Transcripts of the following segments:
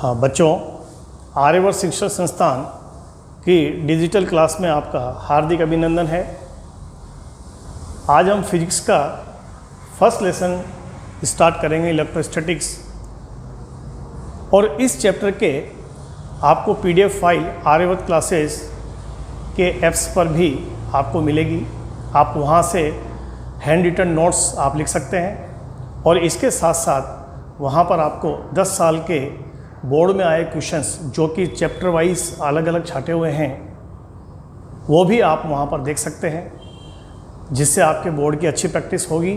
हाँ बच्चों, आर्यवर्त शिक्षण संस्थान की डिजिटल क्लास में आपका हार्दिक अभिनंदन है। आज हम फिजिक्स का फर्स्ट लेसन स्टार्ट करेंगे, इलेक्ट्रोस्टैटिक्स। और इस चैप्टर के आपको पीडीएफ फाइल आर्यवर्त क्लासेस के ऐप्स पर भी आपको मिलेगी। आप वहाँ से हैंड रिटन नोट्स आप लिख सकते हैं और इसके साथ साथ वहाँ पर आपको 10 साल के बोर्ड में आए क्वेश्चंस जो कि चैप्टर वाइज अलग अलग छाटे हुए हैं वो भी आप वहाँ पर देख सकते हैं, जिससे आपके बोर्ड की अच्छी प्रैक्टिस होगी।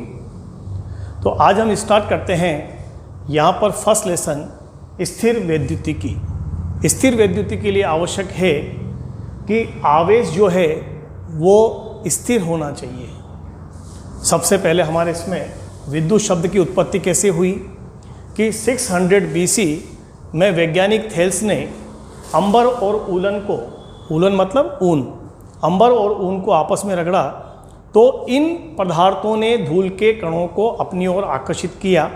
तो आज हम स्टार्ट करते हैं यहाँ पर फर्स्ट लेसन स्थिर वैद्युतिकी। स्थिर वैद्युतिकी के लिए आवश्यक है कि आवेश जो है वो स्थिर होना चाहिए। सबसे पहले हमारे इसमें विद्युत शब्द की उत्पत्ति कैसे हुई कि 600 BC में वैज्ञानिक थेल्स ने अंबर और ऊलन को, ऊलन मतलब ऊन, अंबर और ऊन को आपस में रगड़ा तो इन पदार्थों ने धूल के कणों को अपनी ओर आकर्षित किया।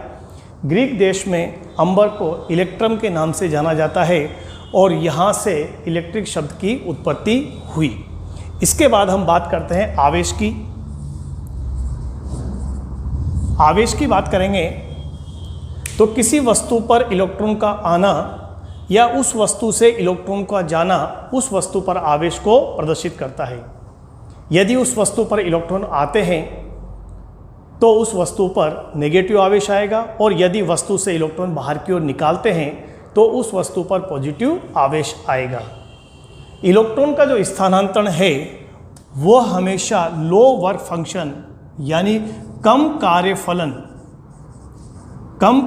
ग्रीक देश में अंबर को इलेक्ट्रम के नाम से जाना जाता है और यहाँ से इलेक्ट्रिक शब्द की उत्पत्ति हुई। इसके बाद हम बात करते हैं आवेश की। आवेश की बात करेंगे तो किसी वस्तु पर इलेक्ट्रॉन का आना या उस वस्तु से इलेक्ट्रॉन का जाना उस वस्तु पर आवेश को प्रदर्शित करता है। यदि उस वस्तु पर इलेक्ट्रॉन आते हैं तो उस वस्तु पर नेगेटिव आवेश आएगा और यदि वस्तु से इलेक्ट्रॉन बाहर की ओर निकालते हैं तो उस वस्तु पर पॉजिटिव आवेश आएगा। इलेक्ट्रॉन का जो स्थानांतरण है वो हमेशा लो वर्क फंक्शन यानी कम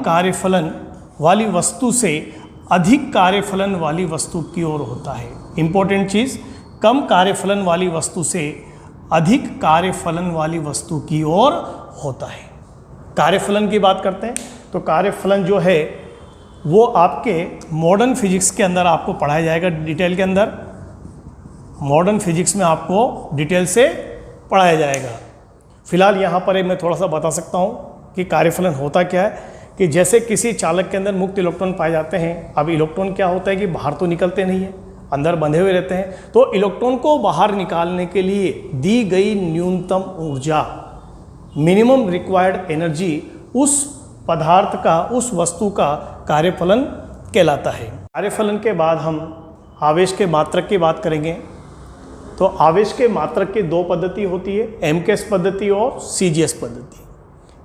कार्यफलन वाली वस्तु से अधिक कार्यफलन वाली वस्तु की ओर होता है। इंपॉर्टेंट चीज़, कम कार्यफलन वाली वस्तु से अधिक कार्यफलन वाली वस्तु की ओर होता है। कार्यफलन की बात करते हैं तो कार्यफलन जो है वो आपके मॉडर्न फिजिक्स के अंदर आपको पढ़ाया जाएगा डिटेल के अंदर। मॉडर्न फिजिक्स में आपको डिटेल से पढ़ाया जाएगा। फिलहाल यहाँ पर मैं थोड़ा सा बता सकता हूँ कि कार्यफलन होता क्या है। कि जैसे किसी चालक के अंदर मुक्त इलेक्ट्रॉन पाए जाते हैं। अब इलेक्ट्रॉन क्या होता है कि बाहर तो निकलते नहीं है, अंदर बंधे हुए रहते हैं। तो इलेक्ट्रॉन को बाहर निकालने के लिए दी गई न्यूनतम ऊर्जा, मिनिमम रिक्वायर्ड एनर्जी, उस पदार्थ का, उस वस्तु का कार्यफलन कहलाता है। कार्यफलन के बाद हम आवेश के मात्रक की बात करेंगे। तो आवेश के मात्रक की दो पद्धति होती है, एमकेएस पद्धति और सीजीएस पद्धति।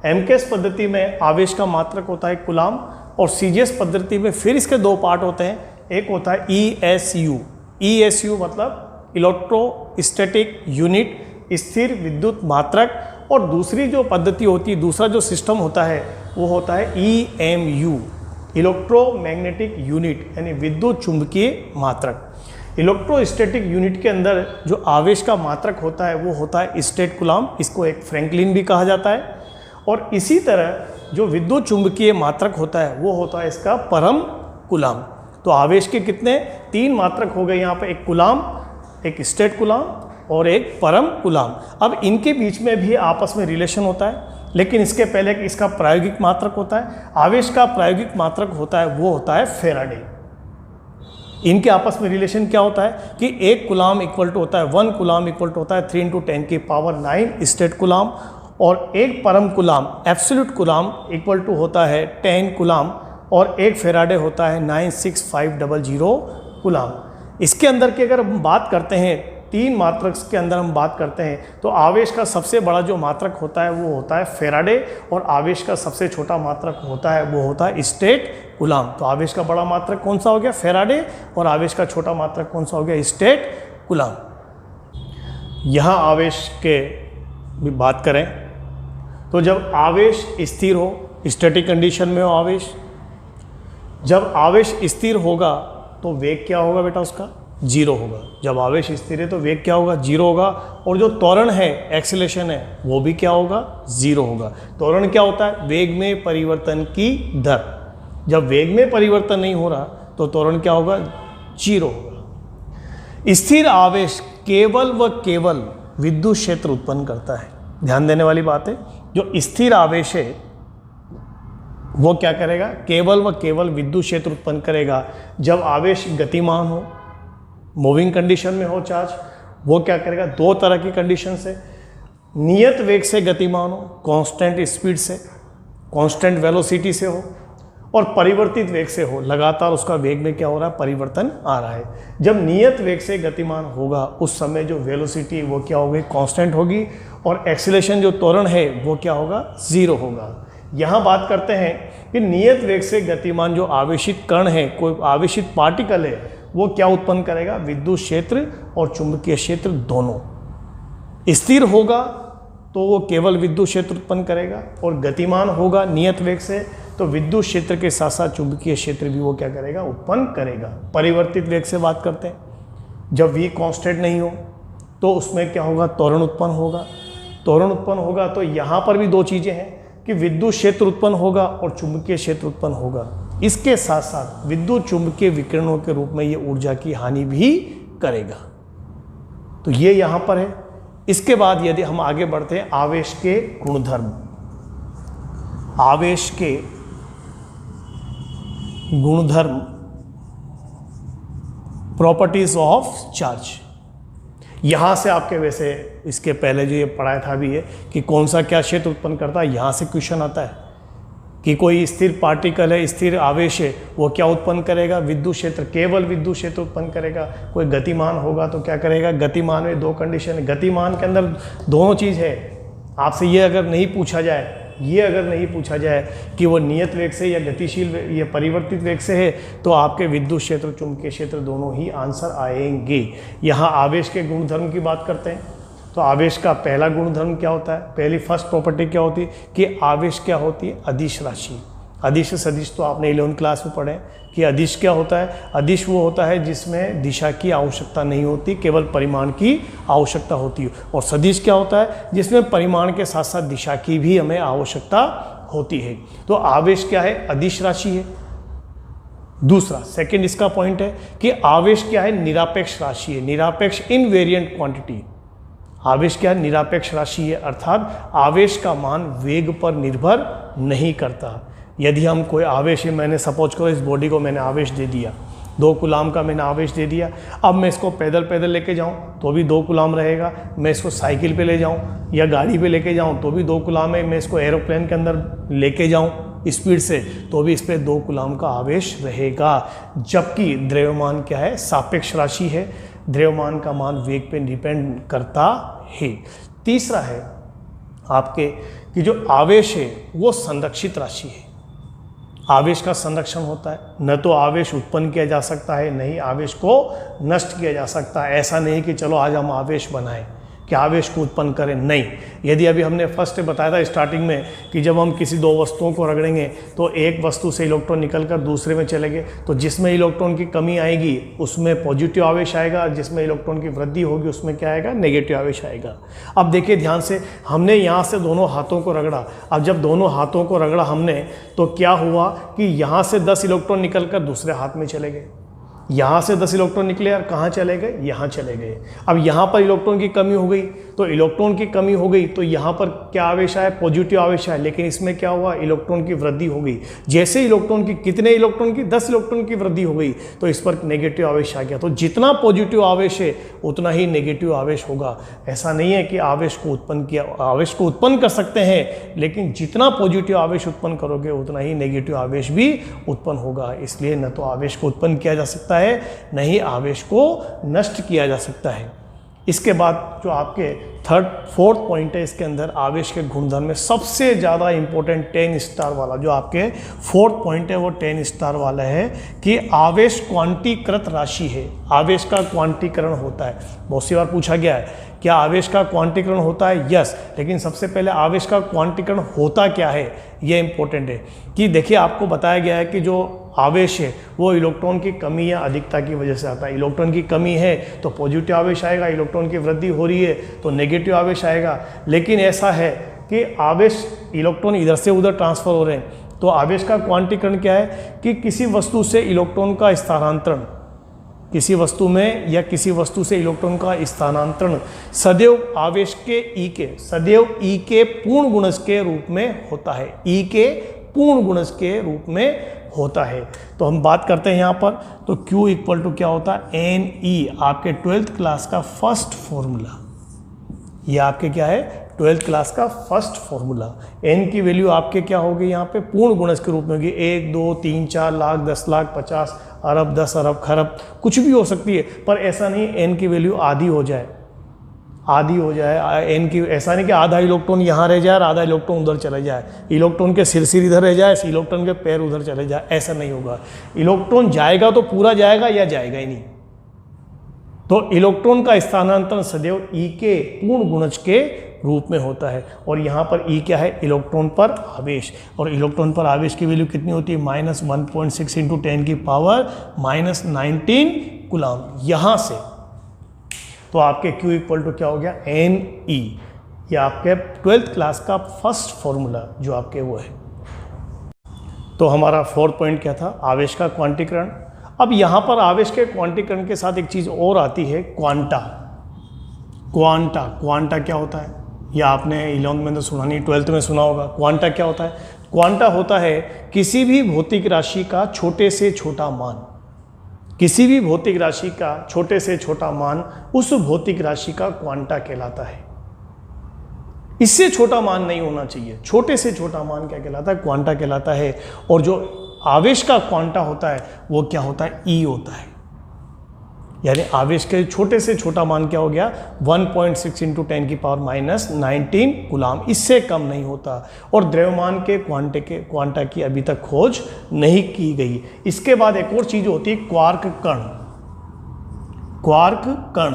एमकेएस पद्धति में आवेश का मात्रक होता है कूलाम और सीजीएस पद्धति में फिर इसके दो पार्ट होते हैं। एक होता है ईएसयू। ईएसयू मतलब इलेक्ट्रोस्टैटिक यूनिट, स्थिर विद्युत मात्रक। और दूसरी जो पद्धति होती है, दूसरा जो सिस्टम होता है वो होता है ईएमयू, इलेक्ट्रोमैग्नेटिक यूनिट यानी विद्युत चुंबकीय मात्रक। इलेक्ट्रोस्टैटिक यूनिट के अंदर जो आवेश का मात्रक होता है वो होता है स्टेट कूलाम, इसको एक फ्रैंकलिन भी कहा जाता है। और इसी तरह जो विद्युत चुंबकीय मात्रक होता है वो होता है इसका परम कूलाम। तो आवेश के कितने 3 मात्रक हो गए यहाँ पे, एक कूलाम, एक स्टेट कूलाम और एक परम कूलाम। अब इनके बीच में भी आपस में रिलेशन होता है, लेकिन इसके पहले इसका प्रायोगिक मात्रक होता है। आवेश का प्रायोगिक मात्रक होता है वो होता है फैराडे। इनके आपस में रिलेशन क्या होता है कि एक कूलाम इक्वल टू होता है 1 कूलाम इक्वल टू होता है 3 × 10⁹ स्टेट कूलाम और एक परम coulomb absolute coulomb equal to होता है 10 कूलाम और एक फैराडे होता है 96500 कूलाम। इसके अंदर की अगर हम बात करते हैं, 3 मात्रक के अंदर हम बात करते हैं तो आवेश का सबसे बड़ा जो मात्रक होता है वो होता है फैराडे और आवेश का सबसे छोटा मात्रक होता है वो होता है स्टेट कूलाम। तो आवेश का बड़ा मात्रक कौन सा हो गया, फैराडे, और आवेश का छोटा मात्रक कौन सा हो गया, स्टेट कूलाम। यहाँ आवेश के भी बात करें तो जब आवेश स्थिर हो, स्टैटिक कंडीशन में हो आवेश, जब आवेश स्थिर होगा तो वेग क्या होगा बेटा, उसका 0 होगा। जब आवेश स्थिर है तो वेग क्या होगा, 0 होगा। और जो त्वरण है, एक्सीलरेशन है, वो भी क्या होगा, 0 होगा। त्वरण क्या होता है, वेग में परिवर्तन की दर। जब वेग में परिवर्तन नहीं हो रहा तो त्वरण क्या होगा, 0 होगा। स्थिर आवेश केवल व केवल विद्युत क्षेत्र उत्पन्न करता है। ध्यान देने वाली बात है, जो स्थिर आवेश है वो क्या करेगा, केवल व केवल विद्युत क्षेत्र उत्पन्न करेगा जब आवेश गतिमान हो, मूविंग कंडीशन में हो चार्ज। वो क्या करेगा, दो तरह की कंडीशन से, नियत वेग से गतिमान हो, कांस्टेंट स्पीड से, कांस्टेंट वेलोसिटी से हो, और परिवर्तित वेग से हो, लगातार उसका वेग में क्या हो रहा है, परिवर्तन आ रहा है। जब नियत वेग से गतिमान होगा उस समय जो वेलोसिटी वो क्या होगी, कांस्टेंट होगी, और एक्सीलरेशन जो त्वरण है वो क्या होगा, जीरो होगा। यहाँ बात करते हैं कि नियत वेग से गतिमान जो आवेशित कण है, कोई आवेशित पार्टिकल है, वो क्या उत्पन्न करेगा, विद्युत क्षेत्र और चुंबकीय क्षेत्र दोनों। स्थिर होगा तो वो केवल विद्युत क्षेत्र उत्पन्न करेगा, और गतिमान होगा नियत वेग से तो विद्युत क्षेत्र के साथ साथ चुंबकीय क्षेत्र भी वो क्या करेगा, उत्पन्न करेगा। परिवर्तित वेग से बात करते हैं, जब v कांस्टेंट नहीं हो तो उसमें क्या होगा, त्वरण उत्पन्न होगा। त्वरण उत्पन्न होगा तो यहाँ पर भी दो चीज़ें हैं कि विद्युत क्षेत्र उत्पन्न होगा और चुंबकीय क्षेत्र उत्पन्न होगा। इसके साथ साथ विद्युत चुंबकीय विकिरणों के रूप में ये ऊर्जा की हानि भी करेगा। तो ये यहाँ पर है। इसके बाद यदि हम आगे बढ़ते हैं, आवेश के गुणधर्म, आवेश के गुणधर्म, प्रॉपर्टीज ऑफ चार्ज। यहाँ से आपके वैसे इसके पहले जो ये पढ़ाया था भी है कि कौन सा क्या क्षेत्र उत्पन्न करता है, यहाँ से क्वेश्चन आता है कि कोई स्थिर पार्टिकल है, स्थिर आवेश है, वो क्या उत्पन्न करेगा, विद्युत क्षेत्र, केवल विद्युत क्षेत्र उत्पन्न करेगा। कोई गतिमान होगा तो क्या करेगा, गतिमान में दो कंडीशन है, गतिमान के अंदर दोनों चीज़ है। आपसे ये अगर नहीं पूछा जाए, कि वो नियत वेग से या गतिशील या परिवर्तित वेग से है, तो आपके विद्युत क्षेत्र चुंबकीय क्षेत्र दोनों ही आंसर आएंगे। यहाँ आवेश के गुणधर्म की बात करते हैं तो आवेश का पहला गुणधर्म क्या होता है, पहली फर्स्ट प्रॉपर्टी क्या होती है कि आवेश क्या होती है, अदिश राशि। अदिश सदिश तो आपने 11वीं क्लास में पढ़े कि अदिश क्या होता है। अदिश वो होता है जिसमें दिशा की आवश्यकता नहीं होती, केवल परिमाण की आवश्यकता होती है। और सदिश क्या होता है, जिसमें परिमाण के साथ साथ दिशा की भी हमें आवश्यकता होती है। तो आवेश क्या है, अदिश राशि है। दूसरा सेकंड इसका पॉइंट है कि आवेश क्या है, निरपेक्ष राशि है, निरपेक्ष इनवेरिएंट क्वांटिटी। आवेश क्या है, निरपेक्ष राशि है, अर्थात आवेश का मान वेग पर निर्भर नहीं करता। यदि हम कोई आवेश है, मैंने सपोज करो इस बॉडी को मैंने आवेश दे दिया, 2 कूलाम का मैंने आवेश दे दिया, अब मैं इसको पैदल लेके जाऊं तो भी 2 कूलाम रहेगा, मैं इसको साइकिल पे ले जाऊं या गाड़ी पे लेके जाऊं तो भी 2 कूलाम है, मैं इसको एरोप्लेन के अंदर लेके जाऊं स्पीड से तो भी इस पर 2 कूलाम का आवेश रहेगा। जबकि द्रव्यमान क्या है, सापेक्ष राशि है, द्रव्यमान का मान वेग पे डिपेंड करता है। तीसरा है आपके कि जो आवेश है वो संरक्षित राशि है। आवेश का संरक्षण होता है, न तो आवेश उत्पन्न किया जा सकता है, न ही आवेश को नष्ट किया जा सकता है। ऐसा नहीं कि चलो आज हम आवेश बनाएं कि आवेश को उत्पन्न करें, नहीं। यदि अभी हमने फर्स्ट बताया था स्टार्टिंग में कि जब हम किसी 2 वस्तुओं को रगड़ेंगे तो एक वस्तु से इलेक्ट्रॉन निकलकर दूसरे में चलेंगे, तो जिसमें इलेक्ट्रॉन की कमी आएगी उसमें पॉजिटिव आवेश आएगा, जिसमें इलेक्ट्रॉन की वृद्धि होगी उसमें क्या आएगा, नेगेटिव आवेश आएगा। अब देखिए ध्यान से, हमने यहाँ से दोनों हाथों को रगड़ा। अब जब दोनों हाथों को रगड़ा हमने तो क्या हुआ कि यहाँ से 10 इलेक्ट्रॉन निकलकर दूसरे हाथ में चले गए, यहाँ से 10 इलेक्ट्रॉन निकले और कहाँ चले गए, यहाँ चले गए। अब यहाँ पर इलेक्ट्रॉन की कमी हो गई, तो इलेक्ट्रॉन की कमी हो गई तो यहाँ पर क्या आवेश आया, पॉजिटिव आवेश आया, लेकिन इसमें क्या हुआ, इलेक्ट्रॉन की वृद्धि हो गई। जैसे इलेक्ट्रॉन की कितने इलेक्ट्रॉन की, 10 इलेक्ट्रॉन की वृद्धि हो गई तो इस पर नेगेटिव आवेश आ गया। तो जितना पॉजिटिव आवेश है उतना ही नेगेटिव आवेश होगा। ऐसा नहीं है कि आवेश को उत्पन्न कर सकते हैं, लेकिन जितना पॉजिटिव आवेश उत्पन्न करोगे उतना ही नेगेटिव आवेश भी उत्पन्न होगा। इसलिए न तो आवेश को उत्पन्न किया जा सकता है, न ही आवेश को नष्ट किया जा सकता है। इसके बाद जो आपके फोर्थ पॉइंट है, इसके अंदर आवेश के गुणधर्म में सबसे ज़्यादा इंपॉर्टेंट 10 स्टार वाला जो आपके फोर्थ पॉइंट है वो 10 स्टार वाला है कि आवेश क्वांटीकृत राशि है। आवेश का क्वांटीकरण होता है। बहुत सी बार पूछा गया है क्या आवेश का क्वांटीकरण होता है, यस, लेकिन सबसे पहले आवेश का क्वांटीकरण होता क्या है ये इंपॉर्टेंट है। कि देखिए आपको बताया गया है कि जो आवेश है वो इलेक्ट्रॉन की कमी या अधिकता की वजह से आता है। इलेक्ट्रॉन की कमी है तो पॉजिटिव आवेश आएगा, इलेक्ट्रॉन की वृद्धि हो रही है तो नेगेटिव आवेश आएगा। लेकिन ऐसा है कि आवेश इलेक्ट्रॉन इधर से उधर ट्रांसफर हो रहे हैं, तो आवेश का क्वांटीकरण क्या है कि किसी वस्तु से इलेक्ट्रॉन का स्थानांतरण, किसी वस्तु में या किसी वस्तु से इलेक्ट्रॉन का स्थानांतरण सदैव आवेश के सदैव ई के पूर्ण गुणज के रूप में होता है। ई के पूर्ण गुणज के रूप में होता है। तो हम बात करते हैं यहाँ पर, तो Q इक्वल टू क्या होता है, NE, आपके 12th क्लास का फर्स्ट फॉर्मूला। ये आपके क्या है, 12th क्लास का फर्स्ट फॉर्मूला। N की वैल्यू आपके क्या होगी यहाँ पे, पूर्ण गुणज के रूप में होगी। 1, 2, 3, 4 लाख, 10 लाख, 50 अरब, 10 अरब, खरब, कुछ भी हो सकती है, पर ऐसा नहीं N की वैल्यू आधी हो जाए, आधी हो जाए। N की ऐसा नहीं कि आधा इलेक्ट्रॉन यहाँ रह जाए और आधा इलेक्ट्रॉन उधर चले जाए, इलेक्ट्रॉन के सिर इधर रह जाए, इलेक्ट्रॉन के पैर उधर चले जाए, ऐसा नहीं होगा। इलेक्ट्रॉन जाएगा तो पूरा जाएगा या जाएगा ही नहीं। तो इलेक्ट्रॉन का स्थानांतरण सदैव E के पूर्ण गुणज के रूप में होता है। और यहाँ पर E क्या है, इलेक्ट्रॉन पर आवेश, और इलेक्ट्रॉन पर आवेश की वैल्यू कितनी होती है, -1.6 इंटू 10 की पावर -19 कूलम। यहाँ से तो आपके Q इक्वल टू क्या हो गया, NE। ये आपके 12th क्लास का फर्स्ट फॉर्मूला जो आपके वो है। तो हमारा 4th पॉइंट क्या था, आवेश का क्वांटीकरण। अब यहाँ पर आवेश के क्वांटीकरण के साथ एक चीज़ और आती है, क्वांटा। क्वांटा, क्वांटा क्या होता है, या आपने 11th में तो सुना नहीं, 12th में सुना होगा। क्वांटा क्या होता है, क्वांटा होता है किसी भी भौतिक राशि का छोटे से छोटा मान। किसी भी भौतिक राशि का छोटे से छोटा मान उस भौतिक राशि का क्वांटा कहलाता है। इससे छोटा मान नहीं होना चाहिए, छोटे से छोटा मान क्या कहलाता है, क्वांटा कहलाता है। और जो आवेश का क्वांटा होता है वो क्या होता है, E होता है। यानी आवेश के छोटे से छोटा मान क्या हो गया, 1.6 इंटू 10 की पावर -19 कूलम, इससे कम नहीं होता। और द्रव्यमान के क्वांटा की अभी तक खोज नहीं की गई। इसके बाद एक और चीज होती है, क्वार्क कण। क्वार्क कण,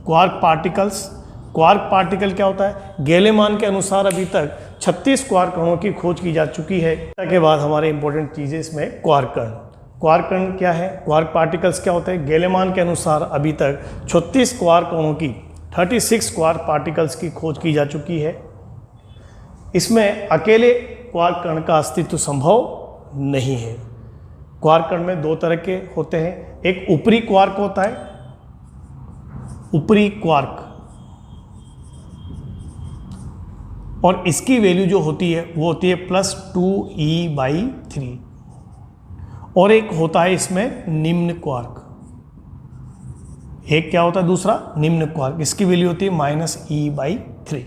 क्वार्क पार्टिकल्स। क्वार्क पार्टिकल क्या होता है, गैलेमान के अनुसार अभी तक 36 क्वार्क कणों की खोज की जा चुकी है। इसके बाद हमारे इंपॉर्टेंट चीजें इसमें क्वार्क कण। क्वार्क कण क्या है, क्वार्क पार्टिकल्स क्या होते हैं, गैलेमान के अनुसार अभी तक 36 क्वार्क कणों की 36 क्वार्क पार्टिकल्स की खोज की जा चुकी है। इसमें अकेले क्वार्क कण का अस्तित्व संभव नहीं है। क्वार्क कण में दो तरह के होते हैं, एक ऊपरी क्वार्क होता है, ऊपरी क्वार्क, और इसकी वैल्यू जो होती है वो होती है +2e/3। और एक होता है इसमें निम्न क्वार्क। एक क्या होता है, दूसरा निम्न क्वार्क, इसकी वैल्यू होती है -e/3।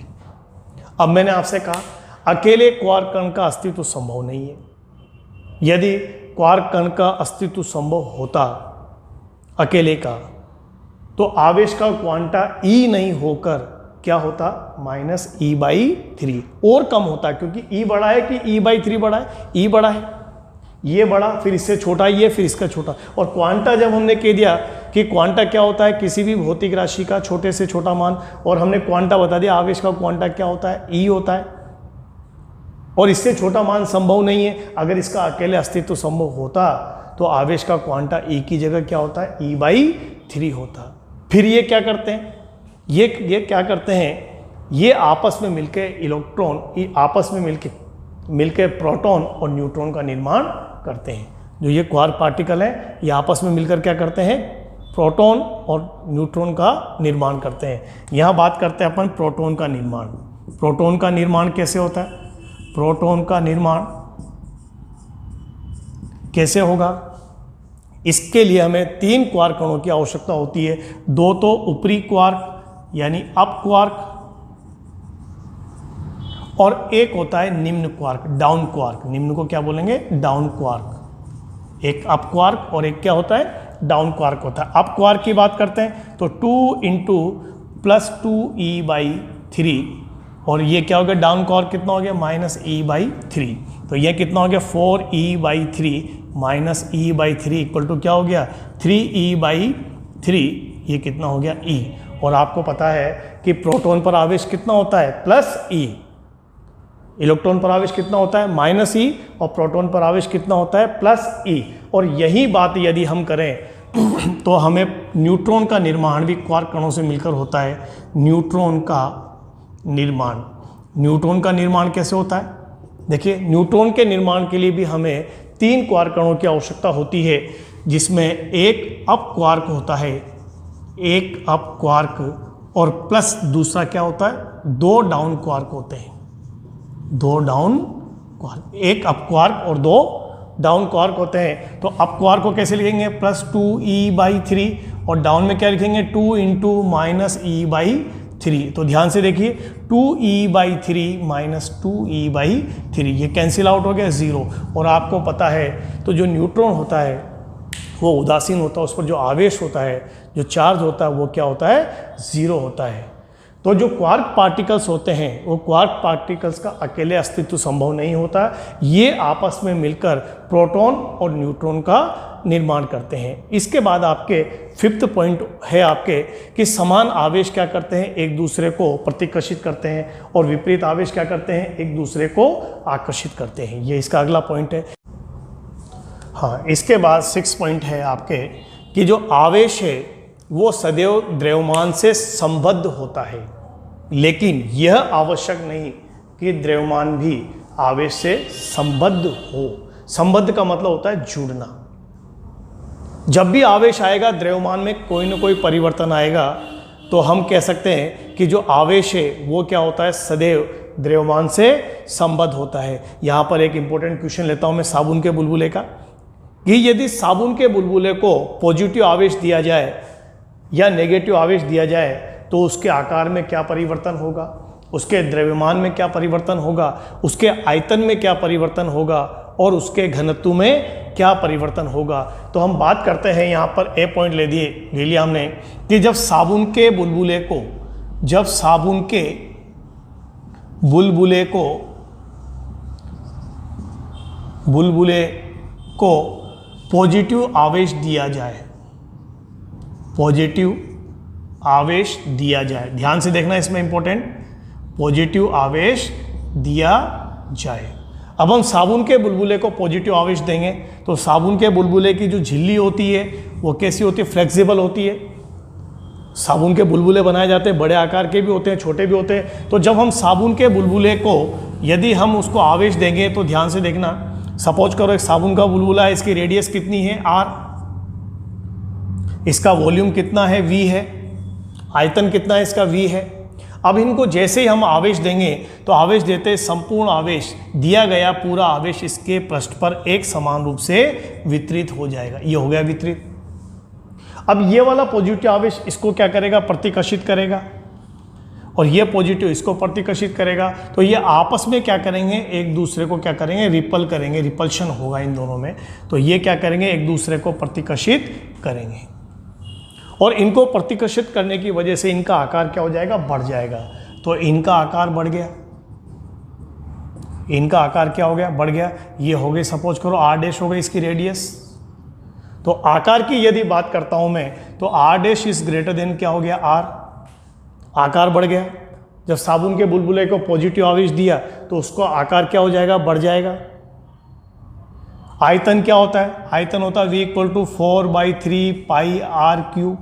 अब मैंने आपसे कहा अकेले क्वार्क कण का अस्तित्व संभव नहीं है। यदि क्वार्क कण का अस्तित्व संभव होता अकेले का, तो आवेश का क्वांटा E नहीं होकर क्या होता, -e/3 और कम होता, क्योंकि E बड़ा है कि e/3 बड़ा है, E बड़ा है, ये बड़ा, फिर इससे छोटा ये, फिर इसका छोटा। और क्वांटा जब हमने कह दिया कि क्वांटा क्या होता है, किसी भी भौतिक राशि का छोटे से छोटा मान, और हमने क्वांटा बता दिया, आवेश का क्वांटा क्या होता है, E होता है, और इससे छोटा मान संभव नहीं है। अगर इसका अकेले अस्तित्व संभव होता तो आवेश का क्वांटा E की जगह क्या होता है, e/3 होता। फिर ये क्या करते हैं, ये क्या करते हैं, ये आपस में मिलकर इलेक्ट्रॉन आपस में मिलकर प्रोटॉन और न्यूट्रॉन का निर्माण करते हैं। जो ये क्वार्क पार्टिकल है, ये आपस में मिलकर क्या करते हैं, प्रोटॉन और न्यूट्रॉन का निर्माण करते हैं। यहाँ बात करते हैं अपन प्रोटॉन का निर्माण। प्रोटॉन का निर्माण कैसे होता है, प्रोटॉन का निर्माण कैसे होगा, इसके लिए हमें 3 क्वार्क कणों की आवश्यकता होती है। 2 तो ऊपरी क्वार्क यानी अप क्वार्क, और एक होता है निम्न क्वार्क, डाउन क्वार्क। निम्न को क्या बोलेंगे, डाउन क्वार्क। एक अप क्वार्क और एक क्या होता है, डाउन क्वार्क होता है। अप क्वार्क की बात करते हैं तो 2 × +2e/3, और ये क्या हो गया, डाउन क्वार्क कितना हो गया, -e/3। तो ये कितना हो गया, 4e/3 -e/3 इक्वल टू क्या हो गया, 3e/3। ये कितना हो गया, E। और आपको पता है कि प्रोटॉन पर आवेश कितना होता है, +e। इलेक्ट्रॉन पर आवेश कितना होता है, -e, और प्रोटॉन पर आवेश कितना होता है, +e। और यही बात यदि हम करें तो हमें न्यूट्रॉन का निर्माण भी क्वार्क कणों से मिलकर होता है। न्यूट्रॉन का निर्माण, न्यूट्रॉन का निर्माण कैसे होता है, देखिए न्यूट्रॉन के निर्माण के लिए भी हमें 3 क्वार्क कणों की आवश्यकता होती है, जिसमें एक अप क्वार्क होता है, एक अप क्वार्क, और प्लस दूसरा क्या होता है, 2 डाउन क्वार्क होते हैं, 2 डाउन क्वार्क, एक अप क्वार्क और 2 डाउन क्वार्क होते हैं। तो अप क्वार्क को कैसे लिखेंगे, +2e/3, और डाउन में क्या लिखेंगे, 2 × -e/3। तो ध्यान से देखिए 2e/3 - 2e/3, ये कैंसिल आउट हो गया 0। और आपको पता है तो जो न्यूट्रॉन होता है वो उदासीन होता है, उस पर जो आवेश होता है, जो चार्ज होता है, वो क्या होता है, 0 होता है। तो जो क्वार्क पार्टिकल्स होते हैं वो क्वार्क पार्टिकल्स का अकेले अस्तित्व संभव नहीं होता, ये आपस में मिलकर प्रोटॉन और न्यूट्रॉन का निर्माण करते हैं। इसके बाद आपके 5th पॉइंट है आपके कि समान आवेश क्या करते हैं, एक दूसरे को प्रतिकर्षित करते हैं, और विपरीत आवेश क्या करते हैं, एक दूसरे को आकर्षित करते हैं। ये इसका अगला पॉइंट है। हाँ, इसके बाद 6th पॉइंट है आपके कि जो आवेश है वो सदैव द्रव्यमान से संबद्ध होता है, लेकिन यह आवश्यक नहीं कि द्रव्यमान भी आवेश से संबद्ध हो। संबद्ध का मतलब होता है जुड़ना। जब भी आवेश आएगा द्रव्यमान में कोई ना कोई परिवर्तन आएगा, तो हम कह सकते हैं कि जो आवेश है वो क्या होता है, सदैव द्रव्यमान से संबद्ध होता है। यहाँ पर एक इंपॉर्टेंट क्वेश्चन लेता हूँ मैं साबुन के बुलबुले का, कि यदि साबुन के बुलबुले को पॉजिटिव आवेश दिया जाए या नेगेटिव आवेश दिया जाए तो उसके आकार में क्या परिवर्तन होगा, उसके द्रव्यमान में क्या परिवर्तन होगा, उसके आयतन में क्या परिवर्तन होगा, और उसके घनत्व में क्या परिवर्तन होगा। तो हम बात करते हैं, यहाँ पर ए पॉइंट ले लिया हमने कि जब साबुन के बुलबुले को पॉजिटिव आवेश दिया जाए, पॉजिटिव आवेश दिया जाए, ध्यान से देखना इसमें इंपॉर्टेंट, पॉजिटिव आवेश दिया जाए। अब हम साबुन के बुलबुले को पॉजिटिव आवेश देंगे तो साबुन के बुलबुले की जो झिल्ली होती है वो कैसी होती है, फ्लेक्सिबल होती है। साबुन के बुलबुले बनाए जाते हैं, बड़े आकार के भी होते हैं, छोटे भी होते हैं। तो जब हम साबुन के बुलबुले को यदि हम उसको आवेश देंगे तो ध्यान से देखना, सपोज करो एक साबुन का बुलबुला है, इसकी रेडियस कितनी है, r, इसका वॉल्यूम कितना है, v है, आयतन कितना है इसका, v है। अब इनको जैसे ही हम आवेश देंगे तो आवेश देते संपूर्ण आवेश दिया गया पूरा आवेश इसके पृष्ठ पर एक समान रूप से वितरित हो जाएगा, ये हो गया वितरित। अब ये वाला पॉजिटिव आवेश इसको क्या करेगा, प्रतिकर्षित करेगा, और ये पॉजिटिव इसको प्रतिकर्षित करेगा। तो ये आपस में क्या करेंगे, एक दूसरे को क्या करेंगे, रिपल करेंगे, रिपल्शन होगा इन दोनों में। तो ये क्या करेंगे, एक दूसरे को प्रतिकर्षित करेंगे, और इनको प्रतिकर्षित करने की वजह से इनका आकार क्या हो जाएगा, बढ़ जाएगा। तो इनका आकार बढ़ गया, इनका आकार क्या हो गया, बढ़ गया। ये हो गई सपोज करो r' हो गई इसकी रेडियस। तो आकार की यदि बात करता हूं मैं तो r' इज ग्रेटर देन क्या हो गया, r, आकार बढ़ गया। जब साबुन के बुलबुले को पॉजिटिव आवेश दिया तो उसको आकार क्या हो जाएगा, बढ़ जाएगा। आयतन क्या होता है, आयतन होता है v = 4/3 πr³।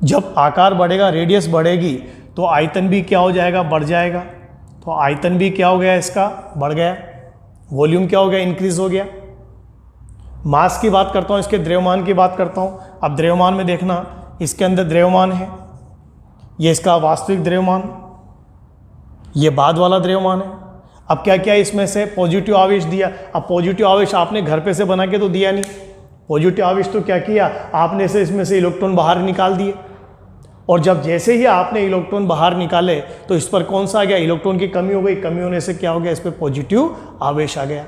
जब आकार बढ़ेगा, रेडियस बढ़ेगी, तो आयतन भी क्या हो जाएगा, बढ़ जाएगा। तो आयतन भी क्या हो गया इसका, बढ़ गया। वॉल्यूम क्या हो गया, इंक्रीज हो गया। मास की बात करता हूँ, इसके द्रव्यमान की बात करता हूँ। अब द्रव्यमान में देखना, इसके अंदर द्रव्यमान है, ये इसका वास्तविक द्रव्यमान, ये बाद वाला द्रव्यमान है। अब क्या क्या इसमें से पॉजिटिव आवेश दिया। अब पॉजिटिव आवेश आपने घर पे से बना के तो दिया नहीं, पॉजिटिव आवेश तो क्या किया आपने, से इसमें से इलेक्ट्रॉन बाहर निकाल दिए, और जब जैसे ही आपने इलेक्ट्रॉन बाहर निकाले तो इस पर कौन सा आ गया, इलेक्ट्रॉन की कमी हो गई। कमी होने से क्या हो गया, इस पर पॉजिटिव आवेश आ गया।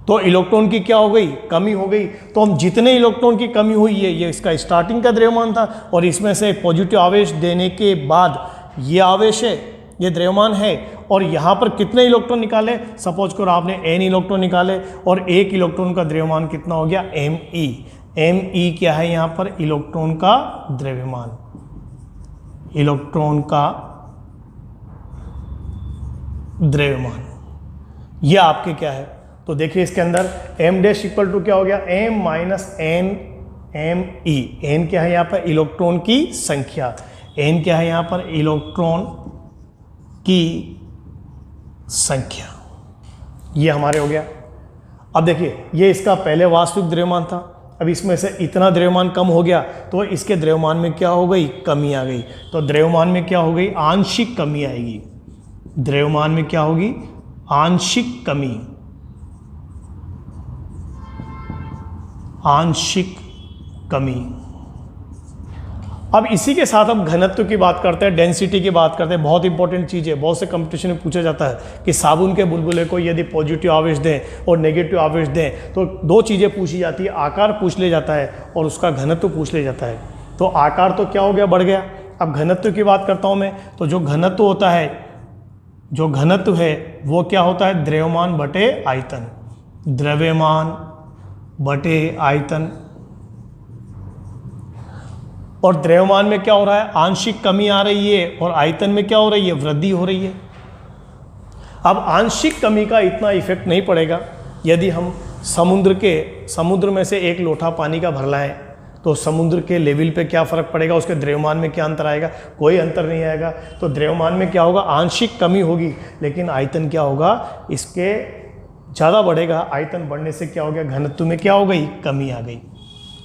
तो इलेक्ट्रॉन की क्या हो गई, कमी हो गई। तो हम जितने इलेक्ट्रॉन की कमी हुई है, ये इसका स्टार्टिंग का द्रव्यमान था, और इसमें से पॉजिटिव आवेश देने के बाद ये आवेश है, ये द्रव्यमान है, और यहाँ पर कितने इलेक्ट्रॉन निकाले, सपोज करो आपने n इलेक्ट्रॉन निकाले, और एक इलेक्ट्रॉन का द्रव्यमान कितना हो गया, me। me क्या है यहाँ पर, इलेक्ट्रॉन का द्रव्यमान, इलेक्ट्रॉन का द्रव्यमान, ये आपके क्या है। तो देखिए इसके अंदर m' = क्या हो गया, m - n me। n क्या है यहाँ पर, इलेक्ट्रॉन की संख्या, n क्या है यहाँ पर, इलेक्ट्रॉन की संख्या, ये हमारे हो गया। अब देखिए ये इसका पहले वास्तविक द्रव्यमान था, अब इसमें से इतना द्रव्यमान कम हो गया तो इसके द्रव्यमान में क्या हो गई, कमी आ गई। तो द्रव्यमान में क्या हो गई, आंशिक कमी आएगी। द्रव्यमान में क्या होगी, आंशिक कमी, आंशिक कमी। अब इसी के साथ हम घनत्व की बात करते हैं, डेंसिटी की बात करते हैं। बहुत इंपॉर्टेंट चीज़ है, बहुत से कंपटीशन में पूछा जाता है कि साबुन के बुलबुले को यदि पॉजिटिव आवेश दें और नेगेटिव आवेश दें तो दो चीज़ें पूछी जाती है, आकार पूछ ले जाता है और उसका घनत्व पूछ ले जाता है। तो आकार तो क्या हो गया, बढ़ गया। अब घनत्व की बात करता हूँ मैं, तो जो घनत्व होता है, जो घनत्व है वो क्या होता है, द्रव्यमान बटे आयतन, द्रव्यमान बटे आयतन। और द्रव्यमान में क्या हो रहा है, आंशिक कमी आ रही है और आयतन में क्या हो रही है, वृद्धि हो रही है। अब आंशिक कमी का इतना इफेक्ट नहीं पड़ेगा यदि हम समुद्र में से एक लोटा पानी का भर लाएं तो समुद्र के लेवल पे क्या फ़र्क पड़ेगा, उसके द्रव्यमान में क्या अंतर आएगा, कोई अंतर नहीं आएगा। तो द्रव्यमान में क्या होगा, आंशिक कमी होगी, लेकिन आयतन क्या होगा, इसके ज़्यादा बढ़ेगा। आयतन बढ़ने से क्या हो गया, घनत्व में क्या हो गई, कमी आ गई।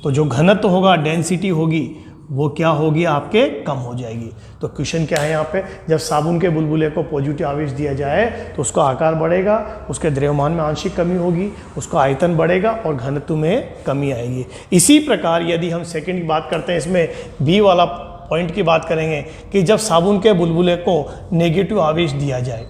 तो जो घनत्व होगा, डेंसिटी होगी, वो क्या होगी, आपके कम हो जाएगी। तो क्वेश्चन क्या है यहाँ पे, जब साबुन के बुलबुले को पॉजिटिव आवेश दिया जाए तो उसका आकार बढ़ेगा, उसके द्रव्यमान में आंशिक कमी होगी, उसका आयतन बढ़ेगा और घनत्व में कमी आएगी। इसी प्रकार यदि हम सेकंड की बात करते हैं, इसमें बी वाला पॉइंट की बात करेंगे कि जब साबुन के बुलबुले को नेगेटिव आवेश दिया जाए,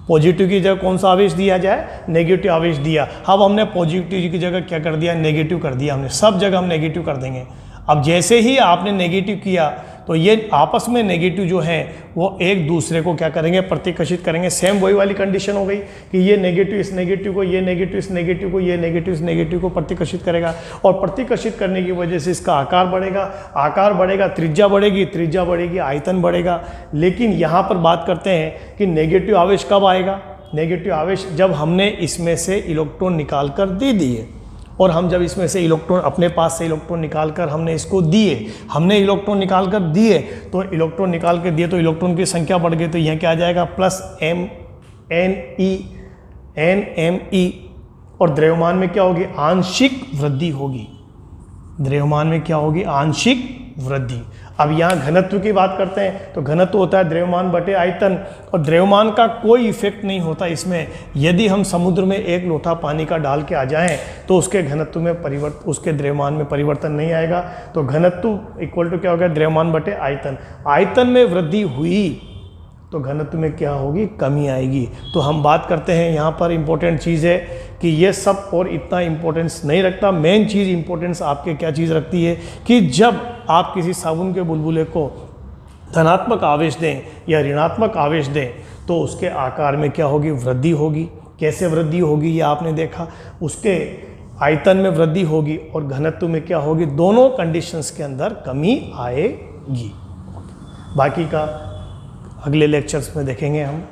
पॉजिटिव की जगह कौन सा आवेश दिया जाए, नेगेटिव आवेश दिया। अब हमने पॉजिटिव की जगह क्या कर दिया, नेगेटिव कर दिया, हमने सब जगह हम नेगेटिव कर देंगे। अब जैसे ही आपने नेगेटिव किया तो ये आपस में नेगेटिव जो है वो एक दूसरे को क्या करेंगे, प्रतिकर्षित करेंगे। सेम वही वाली कंडीशन हो गई कि ये नेगेटिव इस नेगेटिव को, ये नेगेटिव इस नेगेटिव को, ये नेगेटिव इस नेगेटिव को प्रतिकर्षित करेगा और प्रतिकर्षित करने की वजह से इसका आकार बढ़ेगा, आकार बढ़ेगा, त्रिज्या बढ़ेगी, त्रिज्या बढ़ेगी, आयतन बढ़ेगा। लेकिन यहाँ पर बात करते हैं कि नेगेटिव आवेश कब आएगा, नेगेटिव आवेश जब हमने इसमें से इलेक्ट्रॉन निकाल कर दे दिए, और हम जब इसमें से इलेक्ट्रॉन अपने पास से इलेक्ट्रॉन निकाल कर हमने इसको दिए, हमने इलेक्ट्रॉन निकाल कर दिए, तो इलेक्ट्रॉन निकाल के दिए तो इलेक्ट्रॉन की संख्या बढ़ गई, तो यहाँ क्या आ जाएगा, प्लस NMe। और द्रव्यमान में क्या होगी, आंशिक वृद्धि होगी, द्रव्यमान में क्या होगी, आंशिक वृद्धि। अब यहाँ घनत्व की बात करते हैं तो घनत्व होता है द्रव्यमान बटे आयतन, और द्रव्यमान का कोई इफेक्ट नहीं होता इसमें। यदि हम समुद्र में एक लोटा पानी का डाल के आ जाएं तो उसके घनत्व में उसके द्रव्यमान में परिवर्तन नहीं आएगा। तो घनत्व इक्वल टू क्या हो गया, द्रव्यमान बटे आयतन। आयतन में वृद्धि हुई तो घनत्व में क्या होगी, कमी आएगी। तो हम बात करते हैं यहाँ पर इम्पोर्टेंट चीज़ है कि ये सब और इतना इम्पोर्टेंस नहीं रखता। मेन चीज़ इम्पोर्टेंस आपके क्या चीज़ रखती है कि जब आप किसी साबुन के बुलबुले को धनात्मक आवेश दें या ऋणात्मक आवेश दें तो उसके आकार में क्या होगी, वृद्धि होगी। कैसे वृद्धि होगी ये आपने देखा, उसके आयतन में वृद्धि होगी और घनत्व में क्या होगी, दोनों कंडीशंस के अंदर कमी आएगी। बाकी का अगले लेक्चर्स में देखेंगे हम।